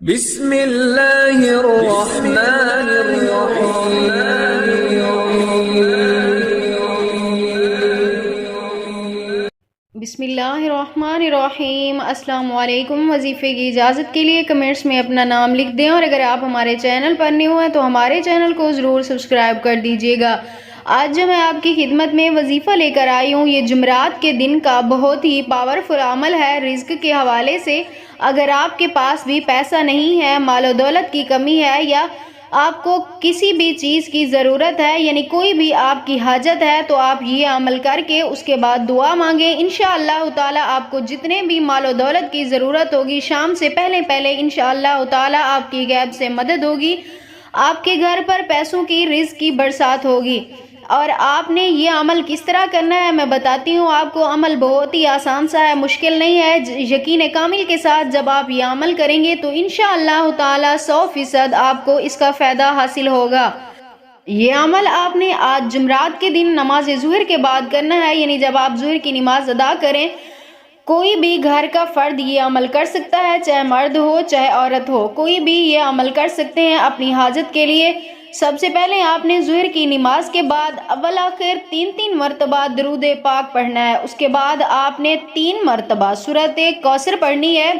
بسم اللہ الرحمن الرحیم۔ بسم اللہ الرحمن الرحیم۔ السلام علیکم۔ وظیفے کی اجازت کے لیے کمنٹس میں اپنا نام لکھ دیں، اور اگر آپ ہمارے چینل پر نئے ہوئے تو ہمارے چینل کو ضرور سبسکرائب کر دیجیے گا۔ آج جو میں آپ کی خدمت میں وظیفہ لے کر آئی ہوں، یہ جمعرات کے دن کا بہت ہی پاورفل عمل ہے رزق کے حوالے سے۔ اگر آپ کے پاس بھی پیسہ نہیں ہے، مال و دولت کی کمی ہے، یا آپ کو کسی بھی چیز کی ضرورت ہے، یعنی کوئی بھی آپ کی حاجت ہے، تو آپ یہ عمل کر کے اس کے بعد دعا مانگیں۔ انشاءاللہ تعالی آپ کو جتنے بھی مال و دولت کی ضرورت ہوگی، شام سے پہلے انشاءاللہ تعالی آپ کی غیب سے مدد ہوگی، آپ کے گھر پر پیسوں کی رزق کی برسات ہوگی۔ اور آپ نے یہ عمل کس طرح کرنا ہے میں بتاتی ہوں آپ کو۔ عمل بہت ہی آسان سا ہے، مشکل نہیں ہے۔ یقین کامل کے ساتھ جب آپ یہ عمل کریں گے تو انشاءاللہ تعالی 100% آپ کو اس کا فائدہ حاصل ہوگا۔ یہ عمل آپ نے آج جمعرات کے دن نماز ظہر کے بعد کرنا ہے، یعنی جب آپ ظہر کی نماز ادا کریں۔ کوئی بھی گھر کا فرد یہ عمل کر سکتا ہے، چاہے مرد ہو چاہے عورت ہو، کوئی بھی یہ عمل کر سکتے ہیں اپنی حاجت کے لیے۔ سب سے پہلے آپ نے ظہر کی نماز کے بعد اول آخر 3 مرتبہ درود پاک پڑھنا ہے۔ اس کے بعد آپ نے 3 مرتبہ سورۃ کوثر پڑھنی ہے،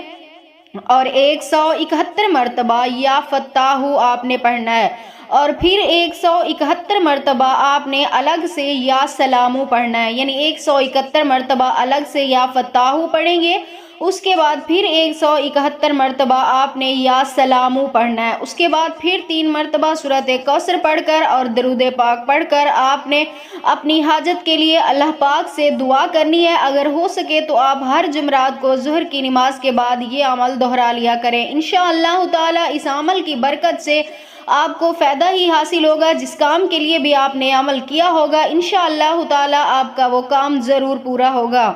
اور 171 مرتبہ یا فتاح آپ نے پڑھنا ہے، اور پھر 171 مرتبہ آپ نے الگ سے یا سلامو پڑھنا ہے، یعنی 171 مرتبہ الگ سے یا فتاح پڑھیں گے۔ اس کے بعد پھر 171 مرتبہ آپ نے یا سلامو پڑھنا ہے۔ اس کے بعد پھر 3 مرتبہ سورۃ کوثر پڑھ کر اور درود پاک پڑھ کر آپ نے اپنی حاجت کے لیے اللہ پاک سے دعا کرنی ہے۔ اگر ہو سکے تو آپ ہر جمعرات کو ظہر کی نماز کے بعد یہ عمل دہرا لیا کریں۔ انشاءاللہ تعالی اس عمل کی برکت سے آپ کو فائدہ ہی حاصل ہوگا۔ جس کام کے لیے بھی آپ نے عمل کیا ہوگا، انشاءاللہ تعالی آپ کا وہ کام ضرور پورا ہوگا۔